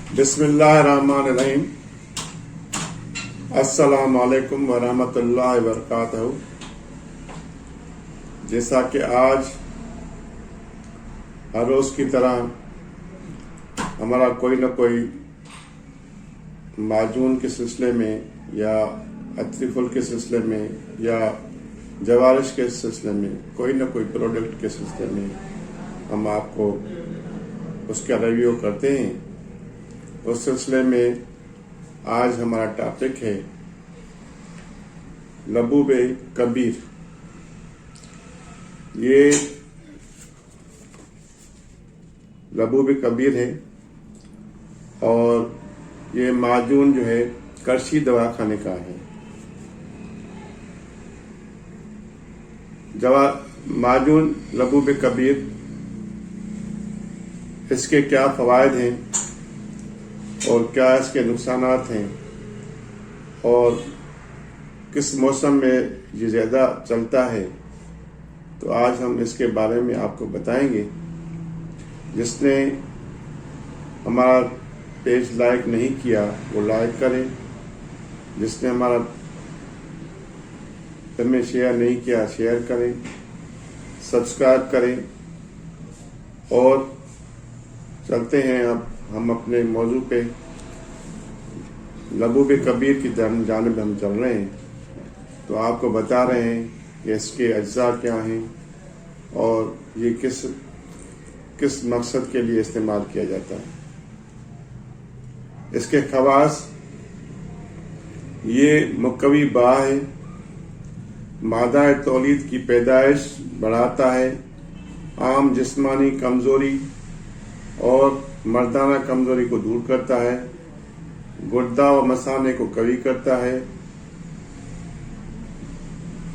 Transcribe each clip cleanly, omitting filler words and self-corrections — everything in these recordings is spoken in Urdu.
بسم اللہ الرحمن الرحیم۔ السلام علیکم ورحمۃ اللہ وبرکاتہ۔ جیسا کہ آج ہر روز کی طرح ہمارا کوئی نہ کوئی معجون کے سلسلے میں یا عطری پھول کے سلسلے میں یا جوارش کے سلسلے میں کوئی نہ کوئی پروڈکٹ کے سلسلے میں ہم آپ کو اس کا ریویو کرتے ہیں۔ اس سلسلے میں آج ہمارا ٹاپک ہے لبوب کبیر۔ یہ لبوب کبیر ہے اور یہ معجون جو ہے کرشی دواخانے کا ہے۔ معجون لبوب کبیر، اس کے کیا فوائد ہیں اور کیا اس کے نقصانات ہیں اور کس موسم میں یہ زیادہ چلتا ہے، تو آج ہم اس کے بارے میں آپ کو بتائیں گے۔ جس نے ہمارا پیج لائک نہیں کیا وہ لائک کریں، جس نے ہمارا ہمیں شیئر نہیں کیا شیئر کریں، سبسکرائب کریں۔ اور چلتے ہیں اب ہم اپنے موضوع پہ۔ لبوب کبیر کی جانب ہم چل رہے ہیں، تو آپ کو بتا رہے ہیں کہ اس کے اجزاء کیا ہیں اور یہ کس مقصد کے لیے استعمال کیا جاتا ہے۔ اس کے خواص: یہ مقوی با ہے، مادہ تولید کی پیدائش بڑھاتا ہے، عام جسمانی کمزوری اور مردانہ کمزوری کو دور کرتا ہے، گردہ و مثانے کو قوی کرتا ہے۔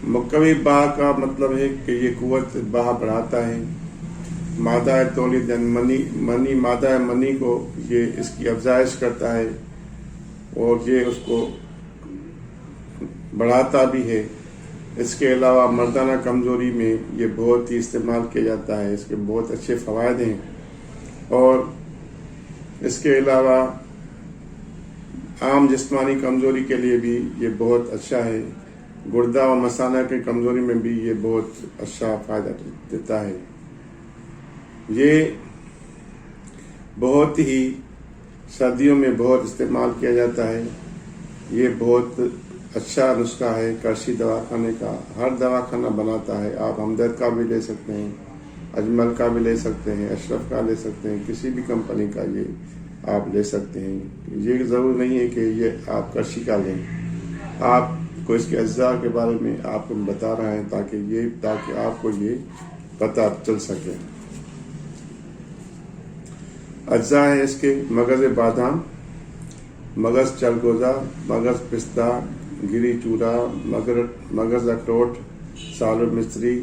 مقوی با کا مطلب ہے کہ یہ قوت با بڑھاتا ہے۔ مادہ تولید یعنی مادہ منی کو یہ اس کی افزائش کرتا ہے اور یہ اس کو بڑھاتا بھی ہے۔ اس کے علاوہ مردانہ کمزوری میں یہ بہت ہی استعمال کیا جاتا ہے۔ اس کے بہت اچھے فوائد ہیں اور اس کے علاوہ عام جسمانی کمزوری کے لیے بھی یہ بہت اچھا ہے۔ گردہ و مثانہ کی کمزوری میں بھی یہ بہت اچھا فائدہ دیتا ہے۔ یہ بہت ہی سردیوں میں بہت استعمال کیا جاتا ہے۔ یہ بہت اچھا نسخہ ہے کرشی دواخانے کا۔ ہر دواخانہ بناتا ہے۔ آپ ہمدرد کا بھی لے سکتے ہیں، اجمل کا بھی لے سکتے ہیں، اشرف کا لے سکتے ہیں، کسی بھی کمپنی کا یہ آپ لے سکتے ہیں۔ یہ ضرور نہیں ہے کہ یہ آپ کرشی کا لیں۔ آپ کو اس کے اجزاء کے بارے میں آپ کو بتا رہے ہیں تاکہ آپ کو یہ پتہ چل سکے۔ اجزاء ہیں اس کے: مغز بادام، مغز چلگوزہ، مغز پستہ، گری چورا، مغز اخروٹ، سالو مصری،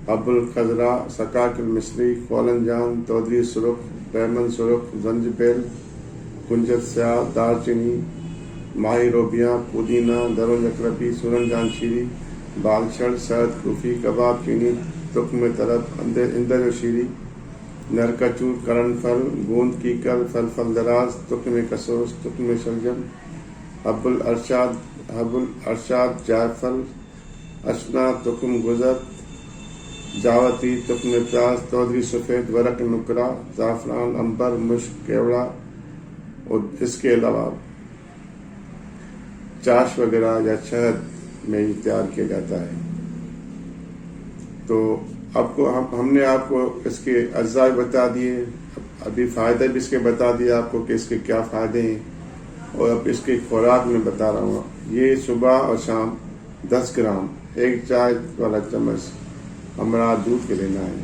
حب الخضرا، سکاکل مصری، کولن جان، تودری سرخ، بیمن سرخ، زنجبیل، کنجد سیاہ، دار چینی، ماہی روبیاں، پودینہ، درونج اقربی، سورنجان شیری، بالچھڑ، شہد کوفی، کباب چینی، تخم طرب، اندر و شیری، نرکچور، کرن پھل، گوند کیکر، فلفل دراز، تخم کسوس، تخم شلجم، حب الارشاد، جائفل، اشنا، تخم گزر، جاوتی، تخم پیاز، تودری سفید، ورق نکرا، زعفران، عنبر، مشک، کیوڑا، اور اس کے علاوہ چاش وغیرہ یا شہد میں تیار کیا جاتا ہے۔ تو ہم نے آپ کو اس کے اجزاء بتا دیے، ابھی فائدے بھی اس کے بتا دیے آپ کو کہ اس کے کیا فائدے ہیں، اور اب اس کی خوراک میں بتا رہا ہوں۔ یہ صبح اور شام 10 گرام، ایک چائے والا چمچ ہمارا دودھ کے لینا ہے۔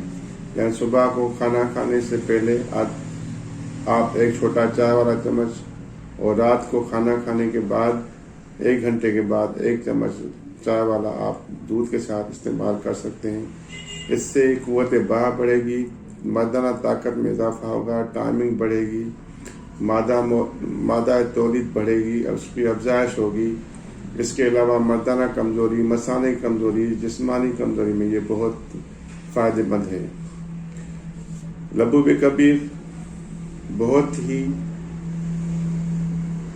یعنی صبح کو کھانا کھانے سے پہلے آپ ایک چھوٹا چائے والا چمچ، اور رات کو کھانا کھانے کے بعد 1 گھنٹے کے بعد 1 چمچ چائے والا آپ دودھ کے ساتھ استعمال کر سکتے ہیں۔ اس سے قوت باہ بڑھے گی، مردانہ طاقت میں اضافہ ہوگا، ٹائمنگ بڑھے گی، مادہ تولید بڑھے گی، اس کی افزائش ہوگی۔ اس کے علاوہ مردانہ کمزوری، مثانے کمزوری، جسمانی کمزوری میں یہ بہت فائدہ مند ہے۔ لبوب کبیر بہت ہی